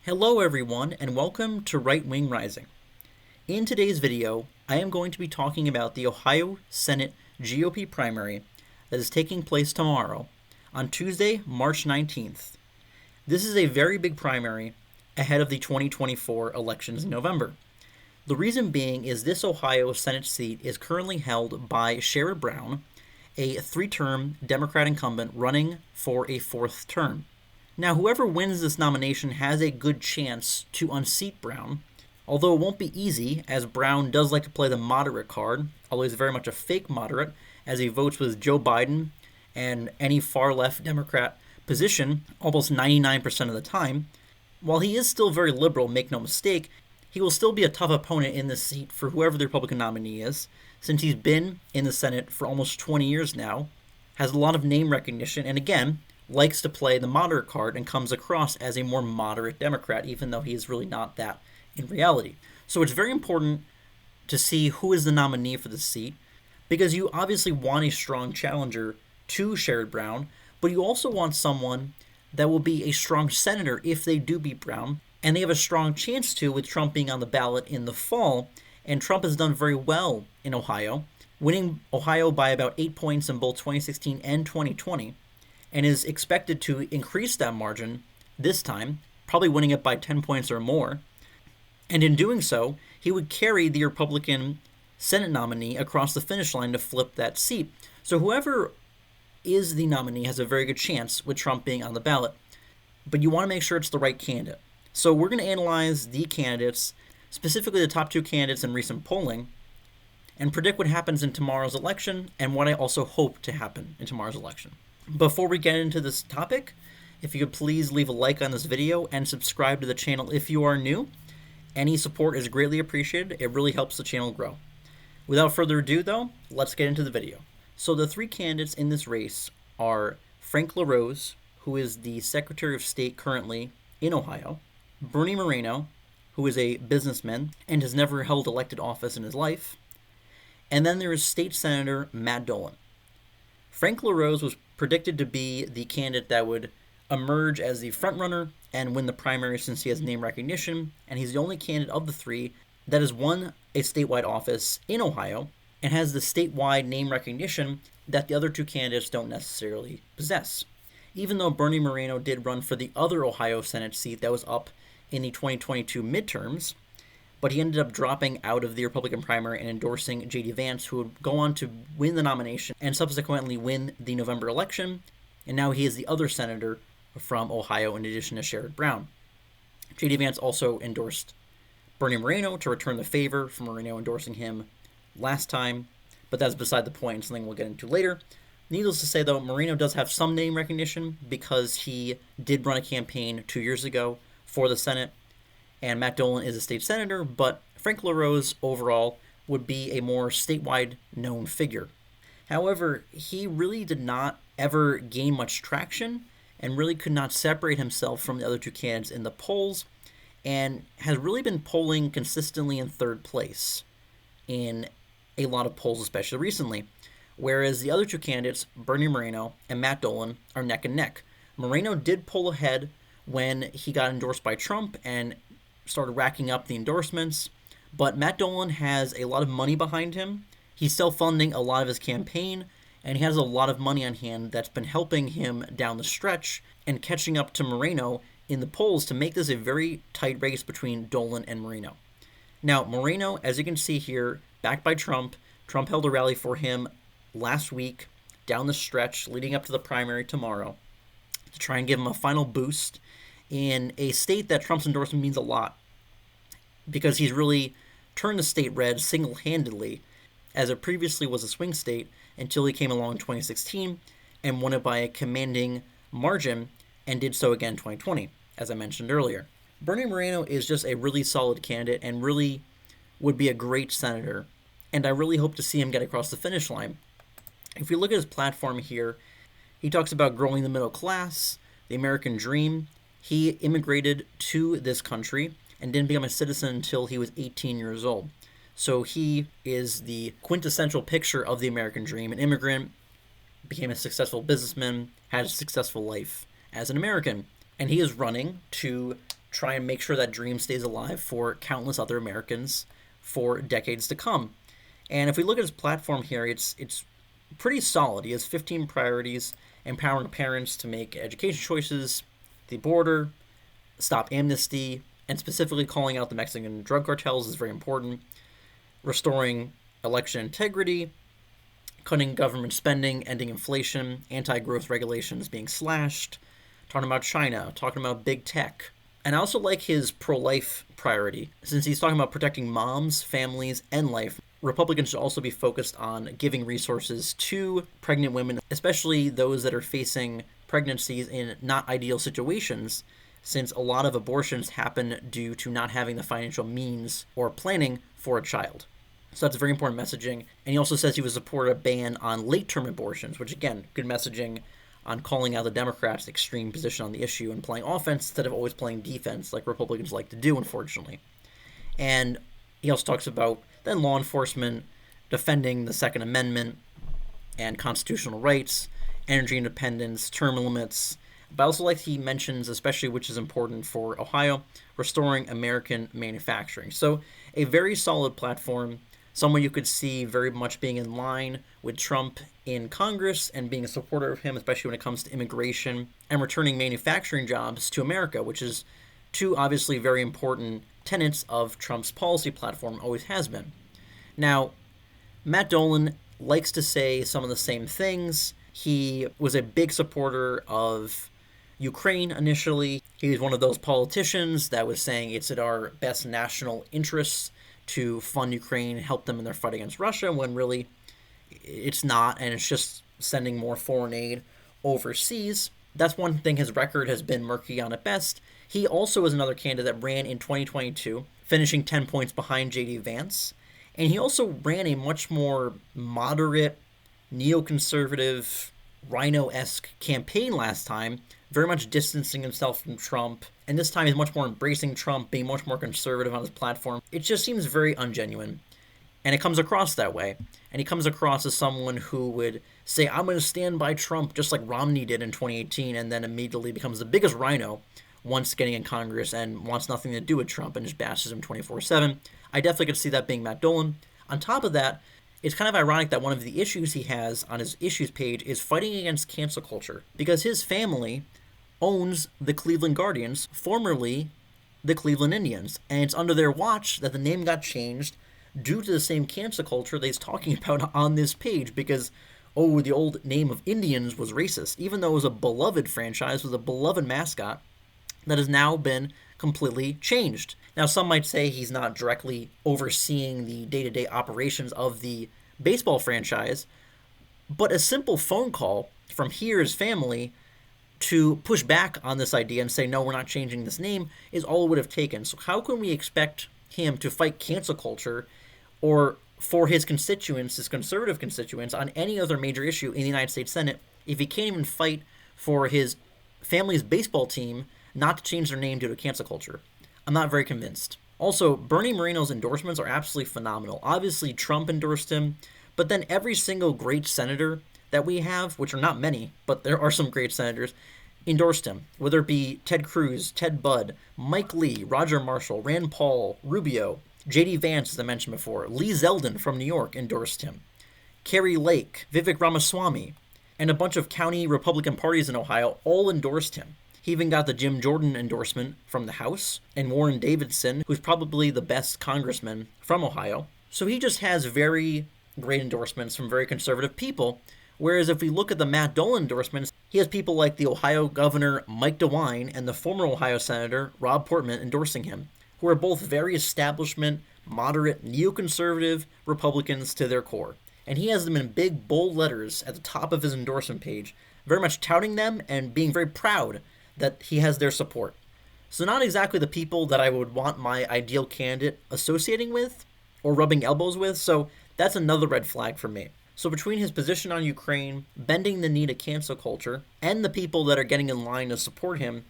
Hello everyone and welcome to Right Wing Rising. In today's video, I am going to be talking about the Ohio Senate GOP primary that is taking place tomorrow on Tuesday, March 19th. This is a very big primary ahead of the 2024 elections in November. The reason being is this Ohio Senate seat is currently held by Sherrod Brown, a three-term Democrat incumbent running for a fourth term. Now, whoever wins this nomination has a good chance to unseat Brown, although it won't be easy, as Brown does like to play the moderate card, although he's very much a fake moderate, as he votes with Joe Biden and any far-left Democrat position almost 99% of the time. While he is still very liberal, make no mistake, he will still be a tough opponent in this seat for whoever the Republican nominee is, since he's been in the Senate for almost 20 years now, has a lot of name recognition, and again, likes to play the moderate card and comes across as a more moderate Democrat, even though he is really not that in reality. So it's very important to see who is the nominee for the seat, because you obviously want a strong challenger to Sherrod Brown, but you also want someone that will be a strong senator if they do beat Brown, and they have a strong chance to with Trump being on the ballot in the fall, and Trump has done very well in Ohio, winning Ohio by about 8 points in both 2016 and 2020, and is expected to increase that margin this time, probably winning it by 10 points or more. And in doing so, he would carry the Republican Senate nominee across the finish line to flip that seat. So whoever is the nominee has a very good chance with Trump being on the ballot. But you want to make sure it's the right candidate. So we're going to analyze the candidates, specifically the top two candidates in recent polling, and predict what happens in tomorrow's election and what I also hope to happen in tomorrow's election. Before we get into this topic, if you could please leave a like on this video and subscribe to the channel if you are new. Any support is greatly appreciated. It really helps the channel grow. Without further ado though, let's get into the video. So the three candidates in this race are Frank LaRose, who is the Secretary of State currently in Ohio, Bernie Moreno, who is a businessman and has never held elected office in his life, and then there is State Senator Matt Dolan. Frank LaRose was predicted to be the candidate that would emerge as the frontrunner and win the primary since he has name recognition, and he's the only candidate of the three that has won a statewide office in Ohio and has the statewide name recognition that the other two candidates don't necessarily possess. Even though Bernie Moreno did run for the other Ohio Senate seat that was up in the 2022 midterms, but he ended up dropping out of the Republican primary and endorsing J.D. Vance, who would go on to win the nomination and subsequently win the November election, and now he is the other senator from Ohio in addition to Sherrod Brown. J.D. Vance also endorsed Bernie Moreno to return the favor from Moreno endorsing him last time, but that's beside the point, something we'll get into later. Needless to say, though, Moreno does have some name recognition because he did run a campaign 2 years ago for the Senate, and Matt Dolan is a state senator, but Frank LaRose overall would be a more statewide known figure. However, he really did not ever gain much traction and really could not separate himself from the other two candidates in the polls, and has really been polling consistently in third place in a lot of polls, especially recently, whereas the other two candidates, Bernie Moreno and Matt Dolan, are neck and neck. Moreno did pull ahead when he got endorsed by Trump and started racking up the endorsements, but Matt Dolan has a lot of money behind him. He's self-funding a lot of his campaign, and he has a lot of money on hand that's been helping him down the stretch and catching up to Moreno in the polls to make this a very tight race between Dolan and Moreno. Now, Moreno, as you can see here, backed by Trump held a rally for him last week down the stretch leading up to the primary tomorrow to try and give him a final boost in a state that Trump's endorsement means a lot, because he's really turned the state red single-handedly, as it previously was a swing state until he came along in 2016 and won it by a commanding margin, and did so again in 2020, as I mentioned earlier. Bernie Moreno is just a really solid candidate and really would be a great senator, and I really hope to see him get across the finish line. If we look at his platform here, he talks about growing the middle class, the American dream. He immigrated to this country and didn't become a citizen until he was 18 years old. So he is the quintessential picture of the American dream. An immigrant, became a successful businessman, had a successful life as an American. And he is running to try and make sure that dream stays alive for countless other Americans for decades to come. And if we look at his platform here, it's pretty solid. He has 15 priorities: empowering parents to make education choices, the border, stop amnesty, and specifically calling out the Mexican drug cartels is very important, restoring election integrity, cutting government spending, ending inflation, anti-growth regulations being slashed, talking about China, talking about big tech. And I also like his pro-life priority. Since he's talking about protecting moms, families, and life, Republicans should also be focused on giving resources to pregnant women, especially those that are facing pregnancies in not ideal situations, since a lot of abortions happen due to not having the financial means or planning for a child. So that's a very important messaging. And he also says he would support a ban on late-term abortions, which, again, good messaging on calling out the Democrats' extreme position on the issue and playing offense instead of always playing defense like Republicans like to do, unfortunately. And he also talks about then law enforcement, defending the Second Amendment and constitutional rights, energy independence, term limits. But I also like he mentions, especially which is important for Ohio, restoring American manufacturing. So a very solid platform, someone you could see very much being in line with Trump in Congress and being a supporter of him, especially when it comes to immigration and returning manufacturing jobs to America, which is two obviously very important tenets of Trump's policy platform, always has been. Now, Matt Dolan likes to say some of the same things. He was a big supporter of Ukraine initially. He was one of those politicians that was saying it's in our best national interests to fund Ukraine, help them in their fight against Russia, when really it's not, and it's just sending more foreign aid overseas. That's one thing his record has been murky on at best. He also is another candidate that ran in 2022, finishing 10 points behind J.D. Vance. And he also ran a much more moderate, neoconservative, Rhino-esque campaign last time, very much distancing himself from Trump. And this time he's much more embracing Trump, being much more conservative on his platform. It just seems very ungenuine. And it comes across that way. And he comes across as someone who would say, I'm going to stand by Trump, just like Romney did in 2018, and then immediately becomes the biggest rhino once getting in Congress and wants nothing to do with Trump and just bashes him 24/7. I definitely could see that being Matt Dolan. On top of that, it's kind of ironic that one of the issues he has on his issues page is fighting against cancel culture, because his family owns the Cleveland Guardians, formerly the Cleveland Indians, and it's under their watch that the name got changed due to the same cancel culture that he's talking about on this page, because, oh, the old name of Indians was racist, even though it was a beloved franchise with a beloved mascot that has now been completely changed. Now, some might say he's not directly overseeing the day-to-day operations of the baseball franchise, but a simple phone call from his family to push back on this idea and say, no, we're not changing this name, is all it would have taken. So how can we expect him to fight cancel culture or for his constituents, his conservative constituents, on any other major issue in the United States Senate if he can't even fight for his family's baseball team not to change their name due to cancel culture? I'm not very convinced. Also, Bernie Moreno's endorsements are absolutely phenomenal. Obviously, Trump endorsed him, but then every single great senator that we have, which are not many, but there are some great senators, endorsed him. Whether it be Ted Cruz, Ted Budd, Mike Lee, Roger Marshall, Rand Paul, Rubio, J.D. Vance, as I mentioned before, Lee Zeldin from New York endorsed him, Carrie Lake, Vivek Ramaswamy, and a bunch of county Republican parties in Ohio all endorsed him. He even got the Jim Jordan endorsement from the House, and Warren Davidson, who's probably the best congressman from Ohio. So he just has very great endorsements from very conservative people, whereas if we look at the Matt Dolan endorsements, he has people like the Ohio Governor Mike DeWine and the former Ohio Senator Rob Portman endorsing him, who are both very establishment, moderate, neoconservative Republicans to their core. And he has them in big, bold letters at the top of his endorsement page, very much touting them and being very proud that he has their support. So not exactly the people that I would want my ideal candidate associating with or rubbing elbows with, so that's another red flag for me. So between his position on Ukraine, bending the knee to cancel culture, and the people that are getting in line to support him,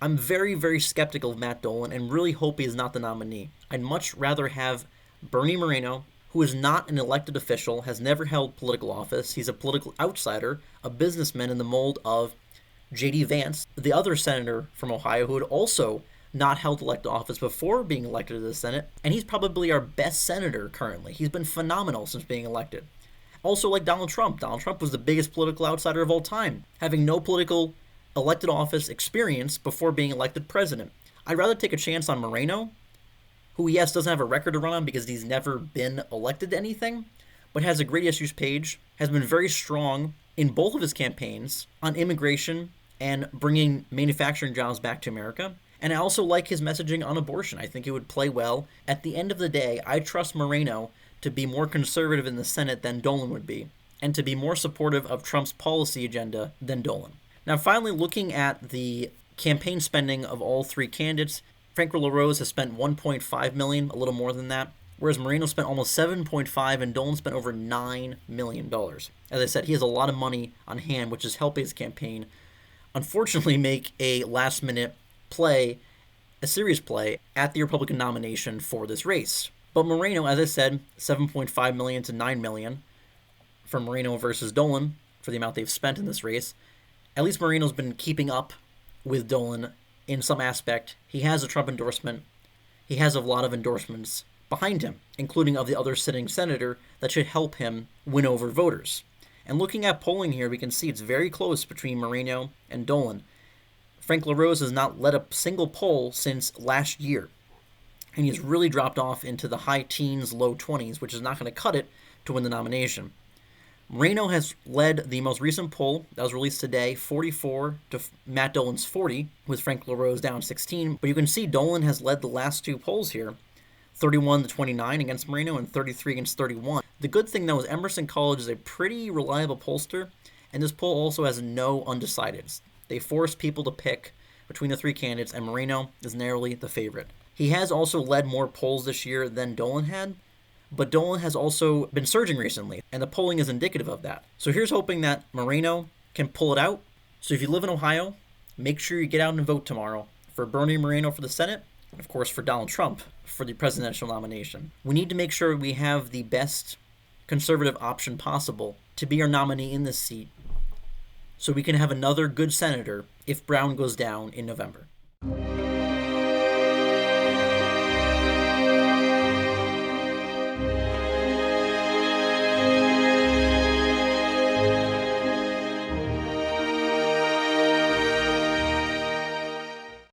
I'm very, very skeptical of Matt Dolan and really hope he is not the nominee. I'd much rather have Bernie Moreno, who is not an elected official, has never held political office. He's a political outsider, a businessman in the mold of J.D. Vance, the other senator from Ohio who had also not held elected office before being elected to the Senate, and he's probably our best senator currently. He's been phenomenal since being elected. Also, like Donald Trump was the biggest political outsider of all time, having no political elected office experience before being elected president. I'd rather take a chance on Moreno, who, yes, doesn't have a record to run on because he's never been elected to anything, but has a great issues page, has been very strong in both of his campaigns on immigration and bringing manufacturing jobs back to America. And I also like his messaging on abortion. I think it would play well. At the end of the day, I trust Moreno to be more conservative in the Senate than Dolan would be, and to be more supportive of Trump's policy agenda than Dolan. Now, finally, looking at the campaign spending of all three candidates, Frank LaRose has spent $1.5 million, a little more than that, whereas Moreno spent almost $7.5 and Dolan spent over $9 million. As I said, he has a lot of money on hand, which is helping his campaign, unfortunately, make a last-minute play, a serious play, at the Republican nomination for this race. But Moreno, as I said, $7.5 million to $9 million for Moreno versus Dolan for the amount they've spent in this race. At least Moreno's been keeping up with Dolan in some aspect. He has a Trump endorsement. He has a lot of endorsements behind him, including of the other sitting senator, that should help him win over voters. And looking at polling here, we can see it's very close between Moreno and Dolan. Frank LaRose has not led a single poll since last year, and he's really dropped off into the high teens, low 20s, which is not going to cut it to win the nomination. Moreno has led the most recent poll that was released today, 44 to Matt Dolan's 40, with Frank LaRose down 16. But you can see Dolan has led the last two polls here, 31 to 29 against Moreno and 33 against 31. The good thing, though, is Emerson College is a pretty reliable pollster, and this poll also has no undecideds. They force people to pick between the three candidates, and Moreno is narrowly the favorite. He has also led more polls this year than Dolan had, but Dolan has also been surging recently, and the polling is indicative of that. So here's hoping that Moreno can pull it out. So if you live in Ohio, make sure you get out and vote tomorrow for Bernie Moreno for the Senate, and of course for Donald Trump for the presidential nomination. We need to make sure we have the best conservative option possible to be our nominee in this seat, so we can have another good senator if Brown goes down in November.